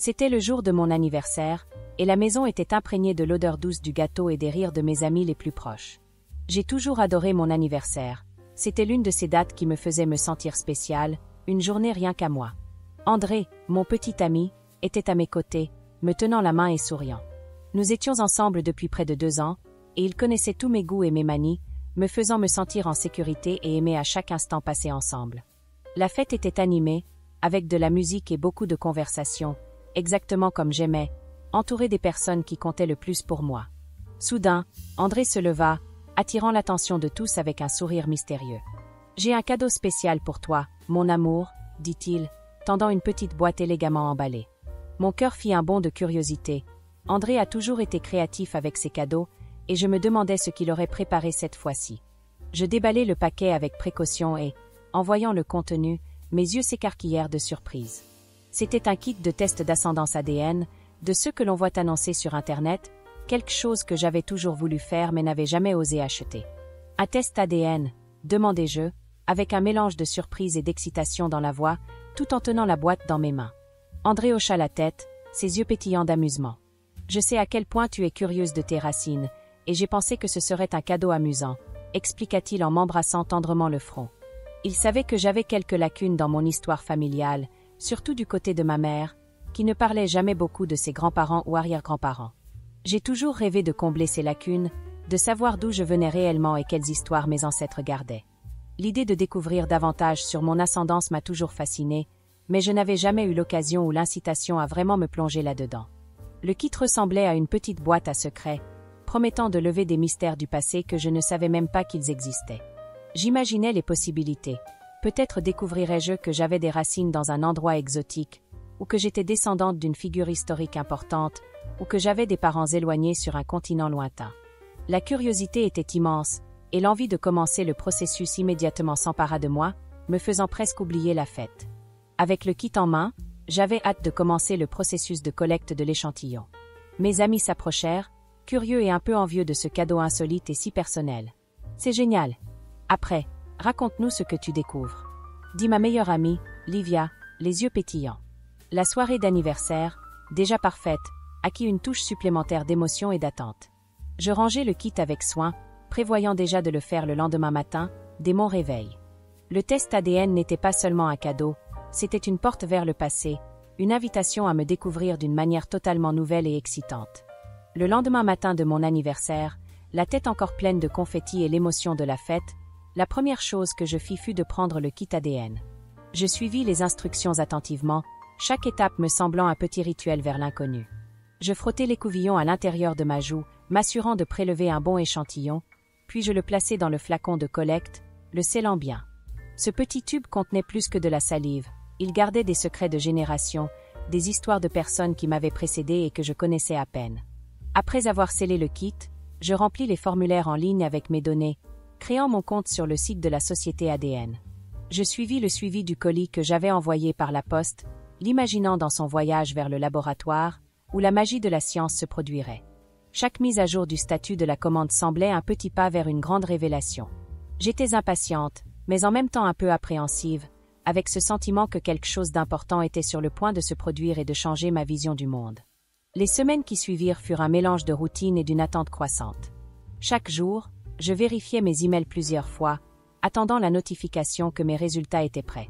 C'était le jour de mon anniversaire, et la maison était imprégnée de l'odeur douce du gâteau et des rires de mes amis les plus proches. J'ai toujours adoré mon anniversaire. C'était l'une de ces dates qui me faisait me sentir spéciale, une journée rien qu'à moi. André, mon petit ami, était à mes côtés, me tenant la main et souriant. Nous étions ensemble depuis près de 2 ans, et il connaissait tous mes goûts et mes manies, me faisant me sentir en sécurité et aimer à chaque instant passé ensemble. La fête était animée, avec de la musique et beaucoup de conversations, exactement comme j'aimais, entouré des personnes qui comptaient le plus pour moi. Soudain, André se leva, attirant l'attention de tous avec un sourire mystérieux. « J'ai un cadeau spécial pour toi, mon amour, » dit-il, tendant une petite boîte élégamment emballée. Mon cœur fit un bond de curiosité. André a toujours été créatif avec ses cadeaux, et je me demandais ce qu'il aurait préparé cette fois-ci. Je déballai le paquet avec précaution et, en voyant le contenu, mes yeux s'écarquillèrent de surprise. C'était un kit de test d'ascendance ADN, de ceux que l'on voit annoncés sur Internet, quelque chose que j'avais toujours voulu faire mais n'avais jamais osé acheter. Un test ADN, demandai-je, avec un mélange de surprise et d'excitation dans la voix, tout en tenant la boîte dans mes mains. André hocha la tête, ses yeux pétillants d'amusement. « Je sais à quel point tu es curieuse de tes racines, et j'ai pensé que ce serait un cadeau amusant, » expliqua-t-il en m'embrassant tendrement le front. Il savait que j'avais quelques lacunes dans mon histoire familiale, surtout du côté de ma mère, qui ne parlait jamais beaucoup de ses grands-parents ou arrière-grands-parents. J'ai toujours rêvé de combler ces lacunes, de savoir d'où je venais réellement et quelles histoires mes ancêtres gardaient. L'idée de découvrir davantage sur mon ascendance m'a toujours fascinée, mais je n'avais jamais eu l'occasion ou l'incitation à vraiment me plonger là-dedans. Le kit ressemblait à une petite boîte à secrets, promettant de lever des mystères du passé que je ne savais même pas qu'ils existaient. J'imaginais les possibilités. Peut-être découvrirais-je que j'avais des racines dans un endroit exotique, ou que j'étais descendante d'une figure historique importante, ou que j'avais des parents éloignés sur un continent lointain. La curiosité était immense, et l'envie de commencer le processus immédiatement s'empara de moi, me faisant presque oublier la fête. Avec le kit en main, j'avais hâte de commencer le processus de collecte de l'échantillon. Mes amis s'approchèrent, curieux et un peu envieux de ce cadeau insolite et si personnel. « C'est génial. Après, raconte-nous ce que tu découvres. » dit ma meilleure amie, Livia, les yeux pétillants. La soirée d'anniversaire, déjà parfaite, acquit une touche supplémentaire d'émotion et d'attente. Je rangeai le kit avec soin, prévoyant déjà de le faire le lendemain matin, dès mon réveil. Le test ADN n'était pas seulement un cadeau, c'était une porte vers le passé, une invitation à me découvrir d'une manière totalement nouvelle et excitante. Le lendemain matin de mon anniversaire, la tête encore pleine de confettis et l'émotion de la fête, la première chose que je fis fut de prendre le kit ADN. Je suivis les instructions attentivement, chaque étape me semblant un petit rituel vers l'inconnu. Je frottai l'écouvillon à l'intérieur de ma joue, m'assurant de prélever un bon échantillon, puis je le plaçai dans le flacon de collecte, le scellant bien. Ce petit tube contenait plus que de la salive, il gardait des secrets de génération, des histoires de personnes qui m'avaient précédé et que je connaissais à peine. Après avoir scellé le kit, je remplis les formulaires en ligne avec mes données, créant mon compte sur le site de la société ADN. Je suivis le suivi du colis que j'avais envoyé par la poste, l'imaginant dans son voyage vers le laboratoire, où la magie de la science se produirait. Chaque mise à jour du statut de la commande semblait un petit pas vers une grande révélation. J'étais impatiente, mais en même temps un peu appréhensive, avec ce sentiment que quelque chose d'important était sur le point de se produire et de changer ma vision du monde. Les semaines qui suivirent furent un mélange de routine et d'une attente croissante. Chaque jour, je vérifiais mes emails plusieurs fois, attendant la notification que mes résultats étaient prêts.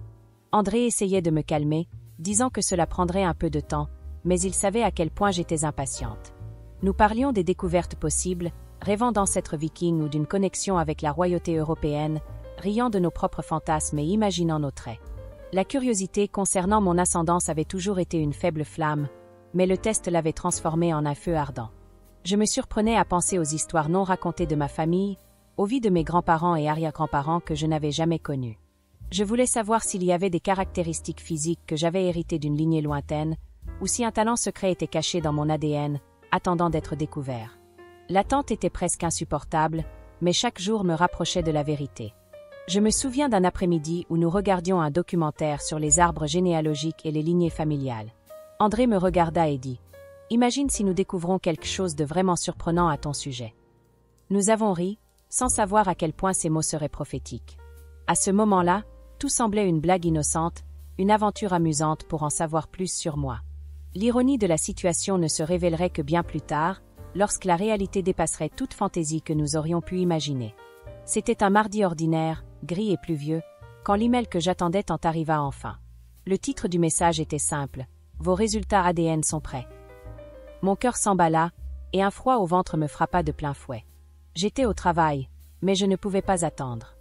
André essayait de me calmer, disant que cela prendrait un peu de temps, mais il savait à quel point j'étais impatiente. Nous parlions des découvertes possibles, rêvant d'ancêtres vikings ou d'une connexion avec la royauté européenne, riant de nos propres fantasmes et imaginant nos traits. La curiosité concernant mon ascendance avait toujours été une faible flamme, mais le test l'avait transformée en un feu ardent. Je me surprenais à penser aux histoires non racontées de ma famille, aux vies de mes grands-parents et arrière-grands-parents que je n'avais jamais connues. Je voulais savoir s'il y avait des caractéristiques physiques que j'avais héritées d'une lignée lointaine, ou si un talent secret était caché dans mon ADN, attendant d'être découvert. L'attente était presque insupportable, mais chaque jour me rapprochait de la vérité. Je me souviens d'un après-midi où nous regardions un documentaire sur les arbres généalogiques et les lignées familiales. André me regarda et dit « Imagine si nous découvrons quelque chose de vraiment surprenant à ton sujet. » Nous avons ri, sans savoir à quel point ces mots seraient prophétiques. À ce moment-là, tout semblait une blague innocente, une aventure amusante pour en savoir plus sur moi. L'ironie de la situation ne se révélerait que bien plus tard, lorsque la réalité dépasserait toute fantaisie que nous aurions pu imaginer. C'était un mardi ordinaire, gris et pluvieux, quand l'email que j'attendais en arriva enfin. Le titre du message était simple: « Vos résultats ADN sont prêts ». Mon cœur s'emballa, et un froid au ventre me frappa de plein fouet. J'étais au travail, mais je ne pouvais pas attendre.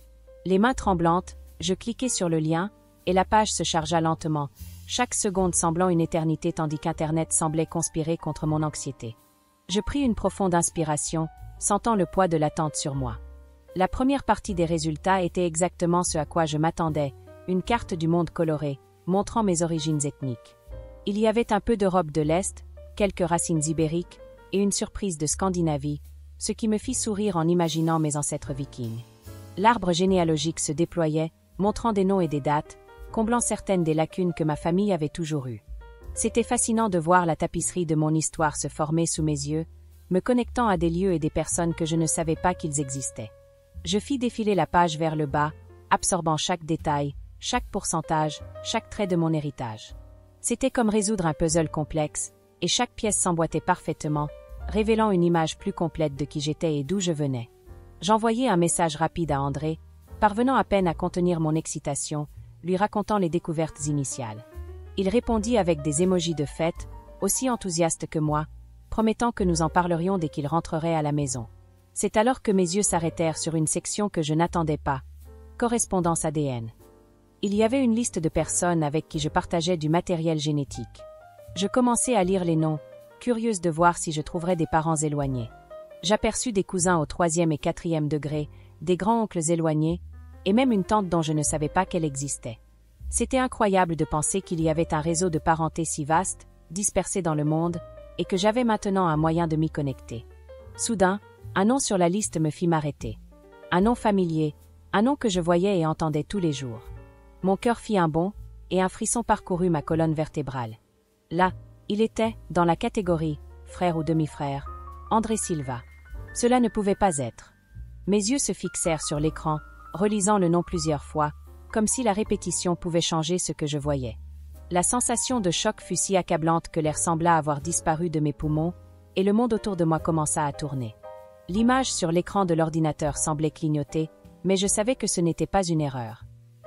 Les mains tremblantes, je cliquai sur le lien, et la page se chargea lentement, chaque seconde semblant une éternité tandis qu'Internet semblait conspirer contre mon anxiété. Je pris une profonde inspiration, sentant le poids de l'attente sur moi. La première partie des résultats était exactement ce à quoi je m'attendais, une carte du monde colorée, montrant mes origines ethniques. Il y avait un peu d'Europe de l'Est, quelques racines ibériques, et une surprise de Scandinavie, ce qui me fit sourire en imaginant mes ancêtres vikings. L'arbre généalogique se déployait, montrant des noms et des dates, comblant certaines des lacunes que ma famille avait toujours eues. C'était fascinant de voir la tapisserie de mon histoire se former sous mes yeux, me connectant à des lieux et des personnes que je ne savais pas qu'ils existaient. Je fis défiler la page vers le bas, absorbant chaque détail, chaque pourcentage, chaque trait de mon héritage. C'était comme résoudre un puzzle complexe, et chaque pièce s'emboîtait parfaitement, révélant une image plus complète de qui j'étais et d'où je venais. J'envoyai un message rapide à André, parvenant à peine à contenir mon excitation, lui racontant les découvertes initiales. Il répondit avec des émojis de fête, aussi enthousiaste que moi, promettant que nous en parlerions dès qu'il rentrerait à la maison. C'est alors que mes yeux s'arrêtèrent sur une section que je n'attendais pas. Correspondance ADN. Il y avait une liste de personnes avec qui je partageais du matériel génétique. Je commençai à lire les noms, curieuse de voir si je trouverais des parents éloignés. J'aperçus des cousins au 3e et 4e degré, des grands-oncles éloignés, et même une tante dont je ne savais pas qu'elle existait. C'était incroyable de penser qu'il y avait un réseau de parenté si vaste, dispersé dans le monde, et que j'avais maintenant un moyen de m'y connecter. Soudain, un nom sur la liste me fit m'arrêter. Un nom familier, un nom que je voyais et entendais tous les jours. Mon cœur fit un bond, et un frisson parcourut ma colonne vertébrale. Là, il était, dans la catégorie « frère ou demi-frère », André Silva. Cela ne pouvait pas être. Mes yeux se fixèrent sur l'écran, relisant le nom plusieurs fois, comme si la répétition pouvait changer ce que je voyais. La sensation de choc fut si accablante que l'air sembla avoir disparu de mes poumons, et le monde autour de moi commença à tourner. L'image sur l'écran de l'ordinateur semblait clignoter, mais je savais que ce n'était pas une erreur.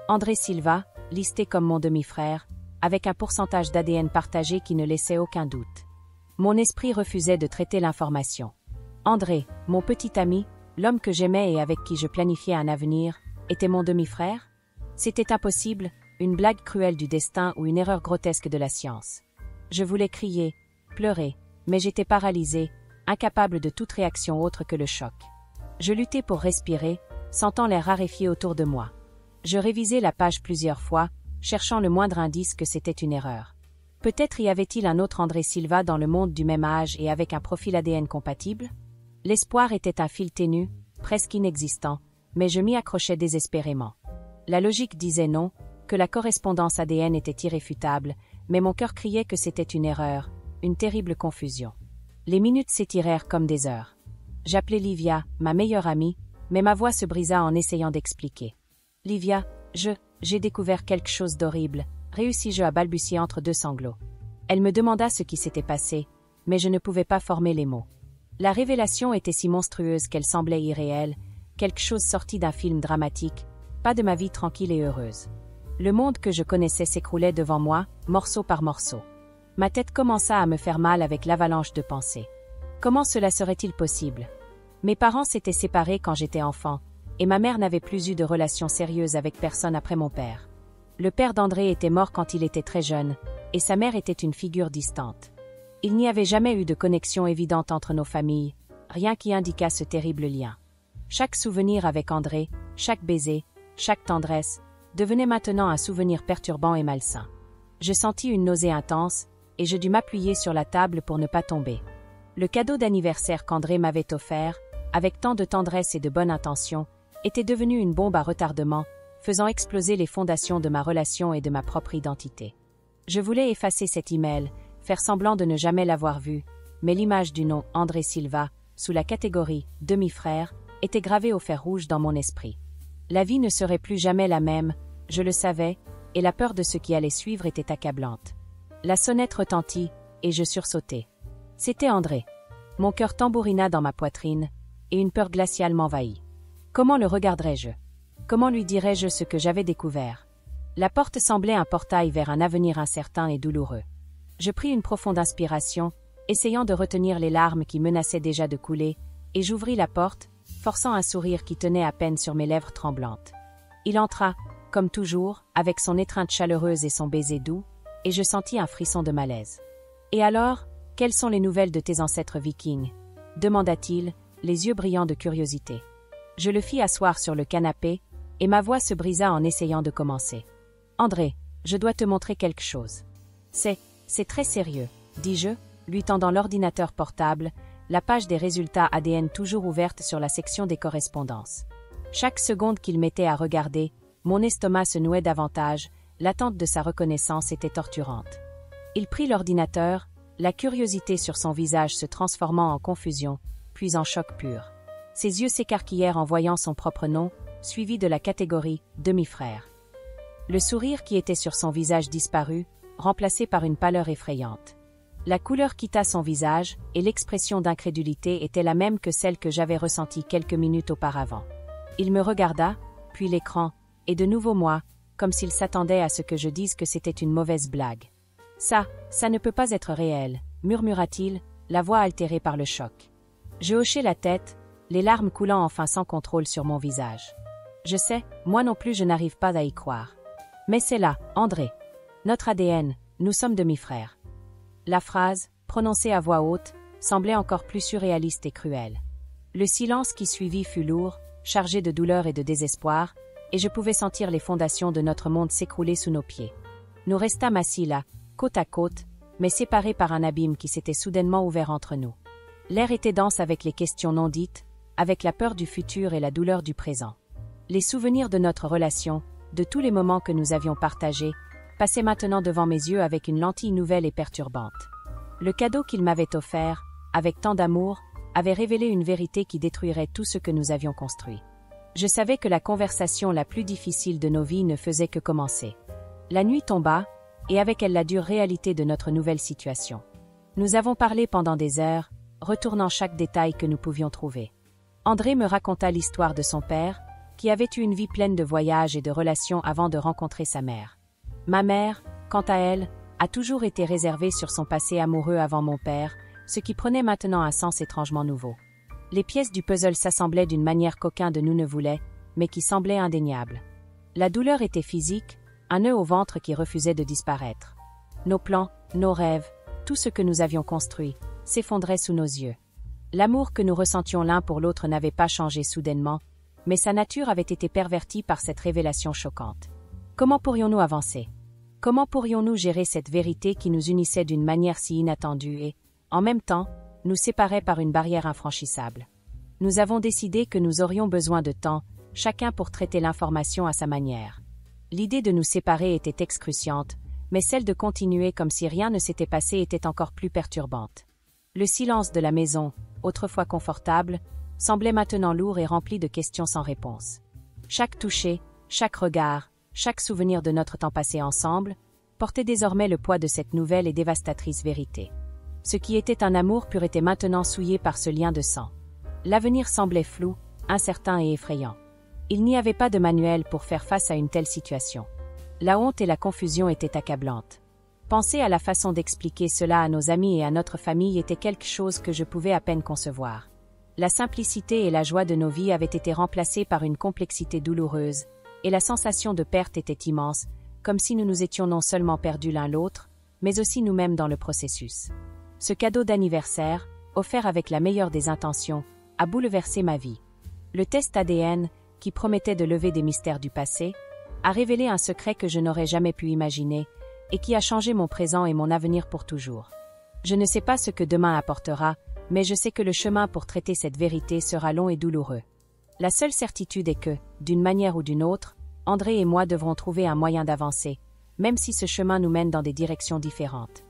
André Silva, listé comme mon demi-frère, avec un pourcentage d'ADN partagé qui ne laissait aucun doute. Mon esprit refusait de traiter l'information. André, mon petit ami, l'homme que j'aimais et avec qui je planifiais un avenir, était mon demi-frère? C'était impossible, une blague cruelle du destin ou une erreur grotesque de la science. Je voulais crier, pleurer, mais j'étais paralysée, incapable de toute réaction autre que le choc. Je luttais pour respirer, sentant l'air raréfié autour de moi. Je révisai la page plusieurs fois, cherchant le moindre indice que c'était une erreur. Peut-être y avait-il un autre André Silva dans le monde du même âge et avec un profil ADN compatible? L'espoir était un fil ténu, presque inexistant, mais je m'y accrochais désespérément. La logique disait non, que la correspondance ADN était irréfutable, mais mon cœur criait que c'était une erreur, une terrible confusion. Les minutes s'étirèrent comme des heures. J'appelai Livia, ma meilleure amie, mais ma voix se brisa en essayant d'expliquer. « Livia, j'ai découvert quelque chose d'horrible, réussis-je à balbutier entre deux sanglots. Elle me demanda ce qui s'était passé, mais je ne pouvais pas former les mots. La révélation était si monstrueuse qu'elle semblait irréelle, quelque chose sorti d'un film dramatique, pas de ma vie tranquille et heureuse. Le monde que je connaissais s'écroulait devant moi, morceau par morceau. Ma tête commença à me faire mal avec l'avalanche de pensées. Comment cela serait-il possible? Mes parents s'étaient séparés quand j'étais enfant, et ma mère n'avait plus eu de relation sérieuse avec personne après mon père. Le père d'André était mort quand il était très jeune, et sa mère était une figure distante. Il n'y avait jamais eu de connexion évidente entre nos familles, rien qui indiquât ce terrible lien. Chaque souvenir avec André, chaque baiser, chaque tendresse, devenait maintenant un souvenir perturbant et malsain. Je sentis une nausée intense, et je dus m'appuyer sur la table pour ne pas tomber. Le cadeau d'anniversaire qu'André m'avait offert, avec tant de tendresse et de bonne intention, était devenu une bombe à retardement, faisant exploser les fondations de ma relation et de ma propre identité. Je voulais effacer cet email, faire semblant de ne jamais l'avoir vu, mais l'image du nom André Silva, sous la catégorie « demi-frère », était gravée au fer rouge dans mon esprit. La vie ne serait plus jamais la même, je le savais, et la peur de ce qui allait suivre était accablante. La sonnette retentit, et je sursautai. C'était André. Mon cœur tambourina dans ma poitrine, et une peur glaciale m'envahit. Comment le regarderais-je? Comment lui dirais-je ce que j'avais découvert? La porte semblait un portail vers un avenir incertain et douloureux. Je pris une profonde inspiration, essayant de retenir les larmes qui menaçaient déjà de couler, et j'ouvris la porte, forçant un sourire qui tenait à peine sur mes lèvres tremblantes. Il entra, comme toujours, avec son étreinte chaleureuse et son baiser doux, et je sentis un frisson de malaise. « Et alors, quelles sont les nouvelles de tes ancêtres vikings » demanda-t-il, les yeux brillants de curiosité. Je le fis asseoir sur le canapé, et ma voix se brisa en essayant de commencer. « André, je dois te montrer quelque chose. »« C'est très sérieux, » dis-je, lui tendant l'ordinateur portable, la page des résultats ADN toujours ouverte sur la section des correspondances. Chaque seconde qu'il mettait à regarder, mon estomac se nouait davantage, l'attente de sa reconnaissance était torturante. Il prit l'ordinateur, la curiosité sur son visage se transformant en confusion, puis en choc pur. Ses yeux s'écarquillèrent en voyant son propre nom, suivi de la catégorie « demi-frère ». Le sourire qui était sur son visage disparut, remplacé par une pâleur effrayante. La couleur quitta son visage, et l'expression d'incrédulité était la même que celle que j'avais ressentie quelques minutes auparavant. Il me regarda, puis l'écran, et de nouveau moi, comme s'il s'attendait à ce que je dise que c'était une mauvaise blague. « Ça ne peut pas être réel », murmura-t-il, la voix altérée par le choc. Je hochai la tête, les larmes coulant enfin sans contrôle sur mon visage. Je sais, moi non plus je n'arrive pas à y croire. Mais c'est là, André. Notre ADN, nous sommes demi-frères. La phrase, prononcée à voix haute, semblait encore plus surréaliste et cruelle. Le silence qui suivit fut lourd, chargé de douleur et de désespoir, et je pouvais sentir les fondations de notre monde s'écrouler sous nos pieds. Nous restâmes assis là, côte à côte, mais séparés par un abîme qui s'était soudainement ouvert entre nous. L'air était dense avec les questions non dites, avec la peur du futur et la douleur du présent. Les souvenirs de notre relation, de tous les moments que nous avions partagés, passaient maintenant devant mes yeux avec une lentille nouvelle et perturbante. Le cadeau qu'il m'avait offert, avec tant d'amour, avait révélé une vérité qui détruirait tout ce que nous avions construit. Je savais que la conversation la plus difficile de nos vies ne faisait que commencer. La nuit tomba, et avec elle la dure réalité de notre nouvelle situation. Nous avons parlé pendant des heures, retournant chaque détail que nous pouvions trouver. André me raconta l'histoire de son père, qui avait eu une vie pleine de voyages et de relations avant de rencontrer sa mère. Ma mère, quant à elle, a toujours été réservée sur son passé amoureux avant mon père, ce qui prenait maintenant un sens étrangement nouveau. Les pièces du puzzle s'assemblaient d'une manière qu'aucun de nous ne voulait, mais qui semblait indéniable. La douleur était physique, un nœud au ventre qui refusait de disparaître. Nos plans, nos rêves, tout ce que nous avions construit, s'effondrait sous nos yeux. L'amour que nous ressentions l'un pour l'autre n'avait pas changé soudainement, mais sa nature avait été pervertie par cette révélation choquante. Comment pourrions-nous avancer? Comment pourrions-nous gérer cette vérité qui nous unissait d'une manière si inattendue et, en même temps, nous séparait par une barrière infranchissable? Nous avons décidé que nous aurions besoin de temps, chacun pour traiter l'information à sa manière. L'idée de nous séparer était excruciante, mais celle de continuer comme si rien ne s'était passé était encore plus perturbante. Le silence de la maison, autrefois confortable, semblait maintenant lourd et rempli de questions sans réponse. Chaque toucher, chaque regard, chaque souvenir de notre temps passé ensemble, portait désormais le poids de cette nouvelle et dévastatrice vérité. Ce qui était un amour pur était maintenant souillé par ce lien de sang. L'avenir semblait flou, incertain et effrayant. Il n'y avait pas de manuel pour faire face à une telle situation. La honte et la confusion étaient accablantes. Penser à la façon d'expliquer cela à nos amis et à notre famille était quelque chose que je pouvais à peine concevoir. La simplicité et la joie de nos vies avaient été remplacées par une complexité douloureuse, et la sensation de perte était immense, comme si nous nous étions non seulement perdus l'un l'autre, mais aussi nous-mêmes dans le processus. Ce cadeau d'anniversaire, offert avec la meilleure des intentions, a bouleversé ma vie. Le test ADN, qui promettait de lever des mystères du passé, a révélé un secret que je n'aurais jamais pu imaginer, et qui a changé mon présent et mon avenir pour toujours. Je ne sais pas ce que demain apportera, mais je sais que le chemin pour traiter cette vérité sera long et douloureux. La seule certitude est que, d'une manière ou d'une autre, André et moi devrons trouver un moyen d'avancer, même si ce chemin nous mène dans des directions différentes.